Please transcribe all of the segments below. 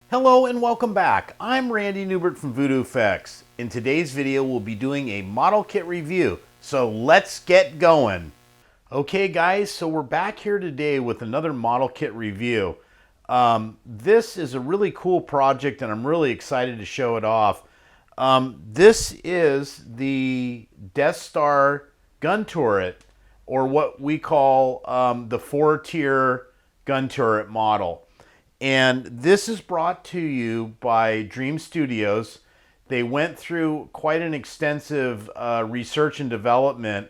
Hello and welcome back. I'm Randy Newbert from VoodooFX. In today's video, we'll be doing a model kit review. So let's get going. Okay guys, so we're back here today with another model kit review. This is a really cool project and I'm really excited to show it off. This is the Death Star gun turret, or what we call the 4-tier gun turret model. And this is brought to you by Dream Studios. They went through quite an extensive research and development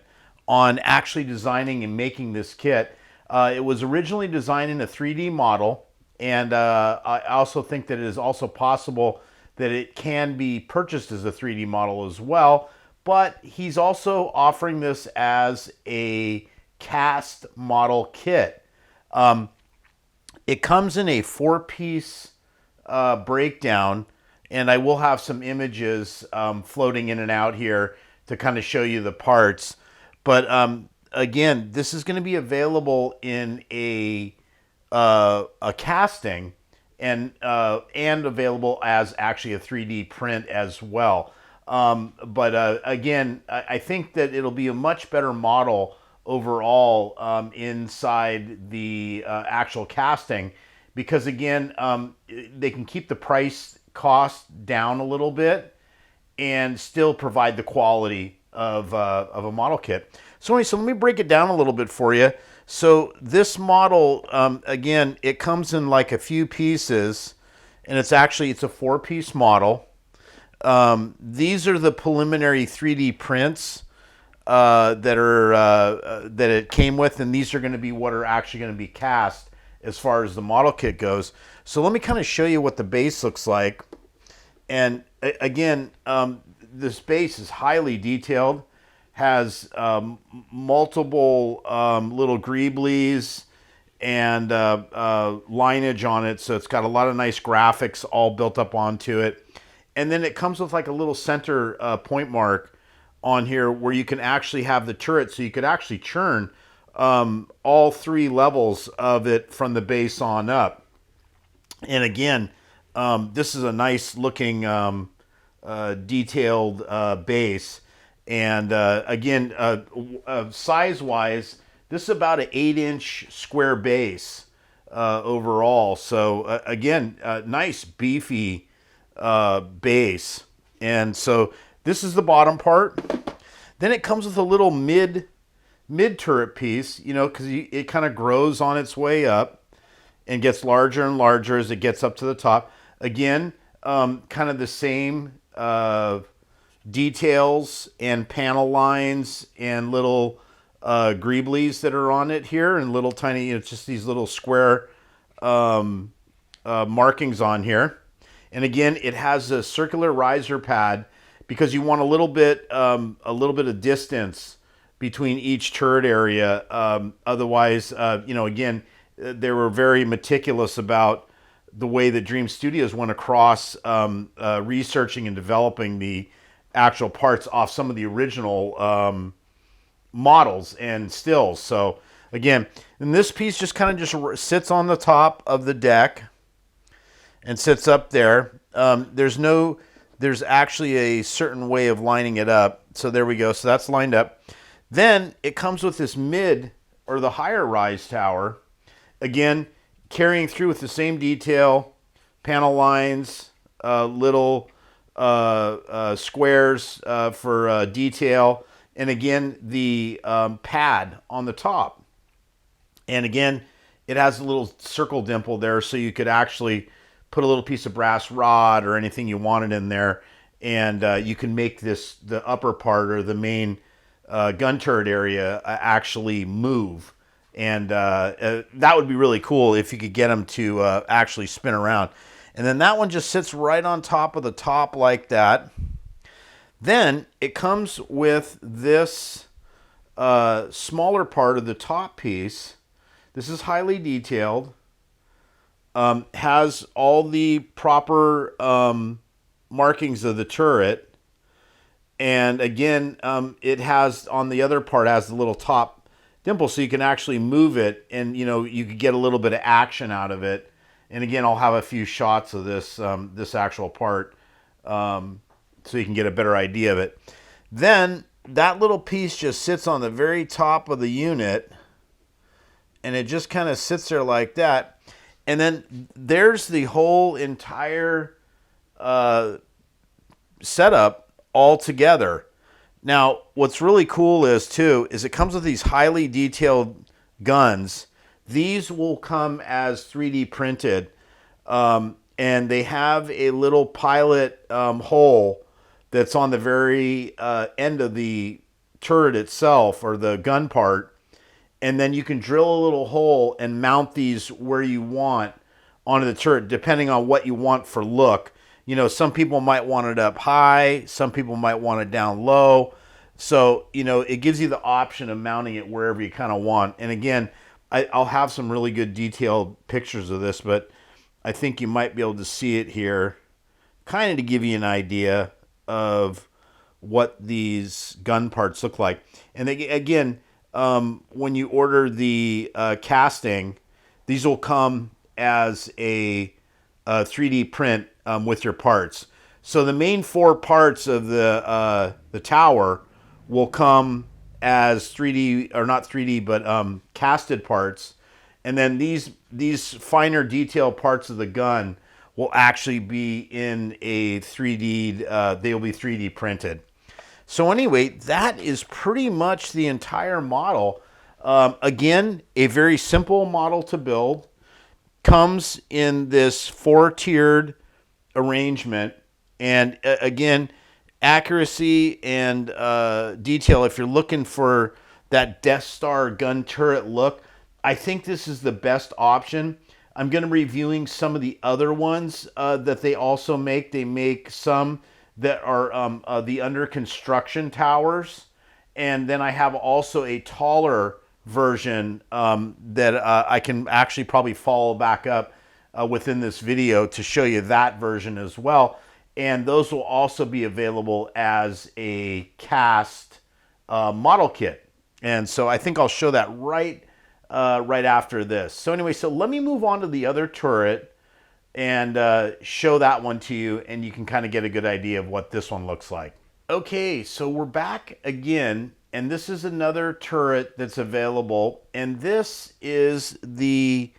on actually designing and making this kit. It was originally designed in a 3D model, and I also think that it is also possible that it can be purchased as a 3D model as well. But he's also offering this as a cast model kit. It comes in a 4-piece breakdown, and I will have some images floating in and out here to kind of show you the parts. But again, this is going to be available in a casting and available as actually a 3D print as well. But again, I think that it'll be a much better model overall inside the actual casting, because again, they can keep the price cost down a little bit and still provide the quality of a model kit. So anyway, so let me break it down a little bit for you. So this model, again, it comes in like a few pieces, and it's a 4-piece model. These are the preliminary 3D prints that it came with, and these are going to be what are actually going to be cast as far as the model kit goes. So let me kind of show you what the base looks like. And again, this base is highly detailed, has multiple little greeblies and lineage on it, so it's got a lot of nice graphics all built up onto it. And then it comes with like a little center point mark on here where you can actually have the turret, so you could actually churn all 3 levels of it from the base on up. And again, this is a nice looking detailed base. And again, size wise, this is about an 8-inch square base overall. So again, nice beefy base. And so this is the bottom part. Then it comes with a little mid turret piece, you know, because it kind of grows on its way up and gets larger and larger as it gets up to the top. Again, kind of the same details and panel lines and little greeblies that are on it here, and little tiny, it's just these little square markings on here. And again, it has a circular riser pad, because you want a little bit of distance between each turret area. Otherwise, you know, again, they were very meticulous about the way that Dream Studios went across researching and developing the actual parts off some of the original models and stills. So again, and this piece just kind of just sits on the top of the deck and sits up there. There's actually a certain way of lining it up. So there we go. So that's lined up. Then it comes with this mid, or the higher rise tower. Again, carrying through with the same detail, panel lines, little squares for detail. And again, the pad on the top. And again, it has a little circle dimple there, so you could actually put a little piece of brass rod or anything you wanted in there, and you can make the upper part, or the main gun turret area, actually move. And that would be really cool if you could get them to actually spin around. And then that one just sits right on top of the top like that. Then it comes with this smaller part of the top piece. This is highly detailed. Has all the proper markings of the turret, and again, it has, on the other part, has the little top dimple, so you can actually move it, and you know, you could get a little bit of action out of it And again, I'll have a few shots of this, this actual part, so you can get a better idea of it. Then that little piece just sits on the very top of the unit, and it just kind of sits there like that. And then there's the whole entire setup all together. Now, what's really cool is it comes with these highly detailed guns. These will come as 3D printed, and they have a little pilot hole that's on the very end of the turret itself, or the gun part. And then you can drill a little hole and mount these where you want onto the turret, depending on what you want for look. You know, some people might want it up high, some people might want it down low. So, you know, it gives you the option of mounting it wherever you kind of want. And again, I'll have some really good detailed pictures of this, but I think you might be able to see it here, kind of to give you an idea of what these gun parts look like. And they, again, when you order the casting, these will come as a 3D print with your parts. So the main 4 parts of the tower will come as 3D, or not 3D, but casted parts. And then these finer detail parts of the gun will actually be in a 3D, they will be 3D printed. So anyway, that is pretty much the entire model. Again, a very simple model to build. Comes in this 4-tiered arrangement. And again, accuracy and detail, if you're looking for that Death Star gun turret look, I think this is the best option. I'm going to be reviewing some of the other ones that they also make. They make some that are the under construction towers. And then I have also a taller version that I can actually probably follow back up within this video to show you that version as well. And those will also be available as a cast model kit. And so I think I'll show that right after this. So anyway, so let me move on to the other turret and show that one to you, and you can kind of get a good idea of what this one looks like. Okay, so we're back again, and this is another turret that's available, and this is the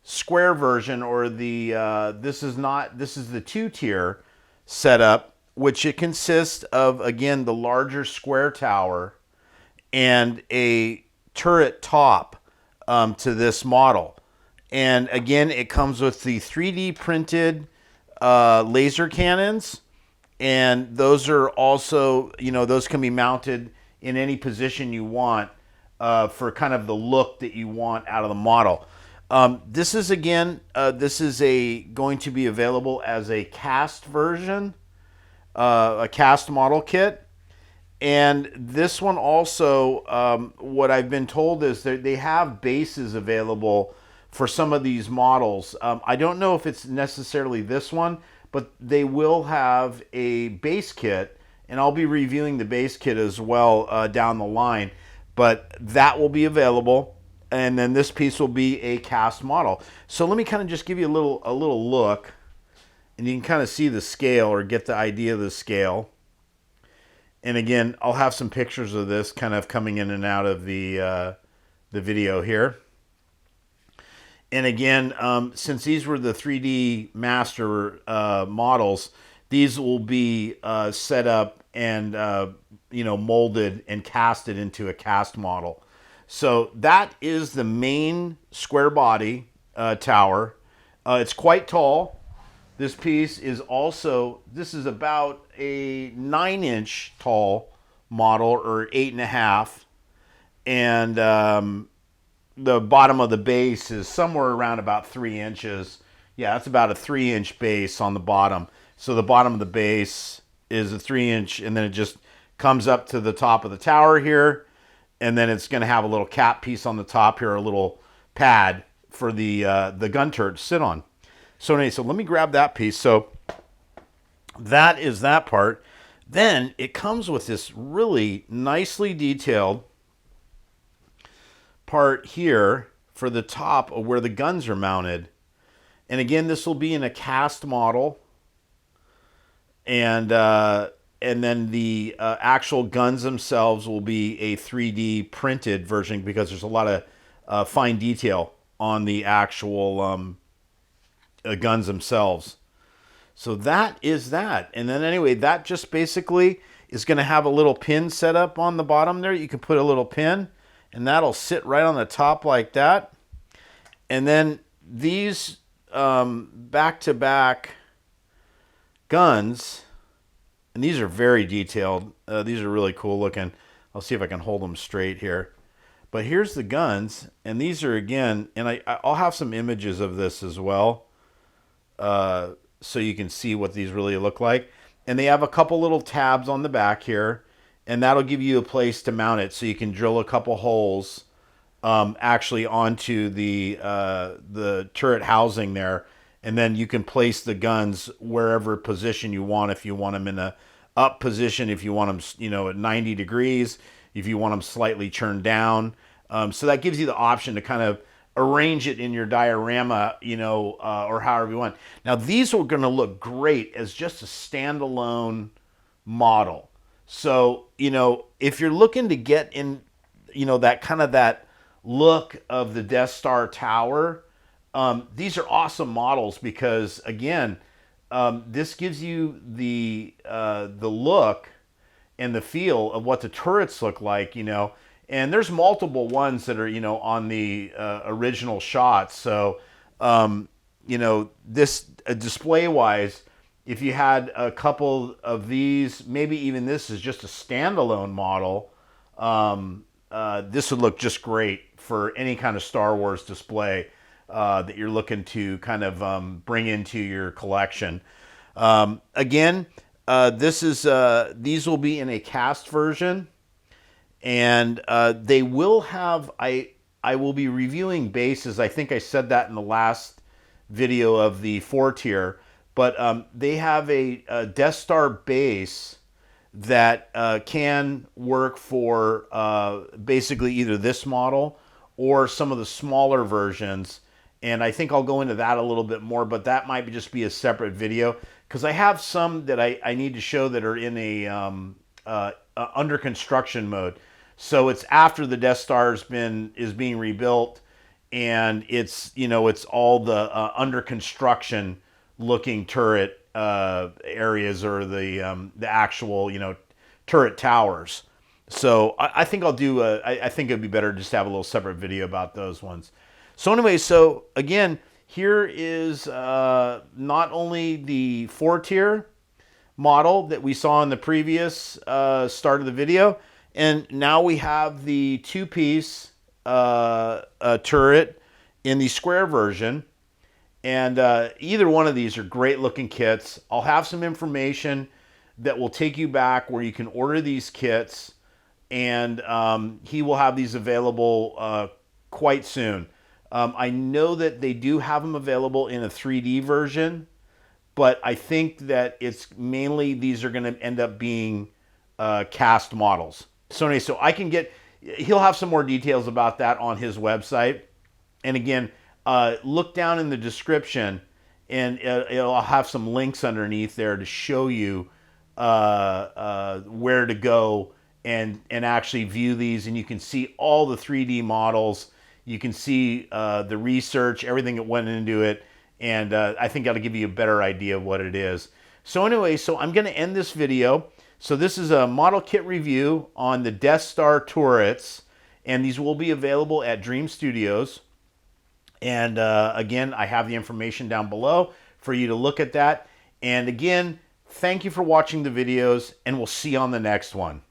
square version, or the this is the 2-tier setup, which it consists of, again, the larger square tower and a turret top to this model. And again, it comes with the 3D printed laser cannons, and those are also, you know, those can be mounted in any position you want for kind of the look that you want out of the model. This is, again, this is going to be available as a cast version, a cast model kit. And this one also, what I've been told is that they have bases available for some of these models. I don't know if it's necessarily this one, but they will have a base kit, and I'll be reviewing the base kit as well down the line. But that will be available, and then this piece will be a cast model. So let me kind of just give you a little look, and you can kind of see the scale, or get the idea of the scale. And again, I'll have some pictures of this kind of coming in and out of the video here. And again, since these were the 3D master models, these will be set up and you know, molded and casted into a cast model. So that is the main square body tower. It's quite tall. This piece is also, this is about a 9-inch tall model, or 8.5, and the bottom of the base is somewhere around about 3 inches. Yeah, that's about a 3-inch base on the bottom. So the bottom of the base is a 3-inch, and then it just comes up to the top of the tower here, and then it's going to have a little cap piece on the top here, a little pad for the gun turret to sit on. So anyway, so let me grab that piece. So that is that part. Then it comes with this really nicely detailed part here for the top of where the guns are mounted. And again, this will be in a cast model, and then the actual guns themselves will be a 3D printed version, because there's a lot of fine detail on the actual guns themselves. So that is that. And then anyway, that just basically is going to have a little pin set up on the bottom there. You can put a little pin, and that'll sit right on the top like that. And then these back-to-back guns, and these are very detailed. These are really cool looking. I'll see if I can hold them straight here. But here's the guns, and these are, again, and I'll have some images of this as well, so you can see what these really look like. And they have a couple little tabs on the back here, and that'll give you a place to mount it, so you can drill a couple holes actually onto the turret housing there, and then you can place the guns wherever position you want. If you want them in a up position, if you want them, you know, at 90 degrees, if you want them slightly turned down. So that gives you the option to kind of arrange it in your diorama, you know, or however you want. Now, these are going to look great as just a standalone model. So, you know, if you're looking to get in, you know, that kind of that look of the Death Star tower, these are awesome models, because again, this gives you the look and the feel of what the turrets look like, you know. And there's multiple ones that are, you know, on the original shots. So, you know, this display wise, if you had a couple of these, maybe even this is just a standalone model, this would look just great for any kind of Star Wars display that you're looking to kind of bring into your collection. Again, these will be in a cast version, and they will have, I will be reviewing bases. I think I said that in the last video of the 4-tier, but they have a Death Star base that can work for basically either this model or some of the smaller versions. And I think I'll go into that a little bit more, but that might just be a separate video, because I have some that I need to show that are in a under construction mode. So it's after the Death Star is being rebuilt, and it's, you know, it's all the under construction looking turret areas, or the actual, you know, turret towers. So I think I'll do I think it'd be better just to have a little separate video about those ones. So anyway, so again, here is not only the 4-tier model that we saw in the previous start of the video, and now we have the 2-piece turret in the square version. And either one of these are great looking kits. I'll have some information that will take you back where you can order these kits, and he will have these available quite soon. I know that they do have them available in a 3D version, but I think that it's mainly these are going to end up being cast models. So anyway, so he'll have some more details about that on his website. And again, look down in the description, and it'll have some links underneath there to show you where to go and actually view these. And you can see all the 3D models. You can see the research, everything that went into it. And I think that'll give you a better idea of what it is. So anyway, so I'm going to end this video. So this is a model kit review on the Death Star turrets. And these will be available at Dream Studios. And again, I have the information down below for you to look at that. And again, thank you for watching the videos, and we'll see you on the next one.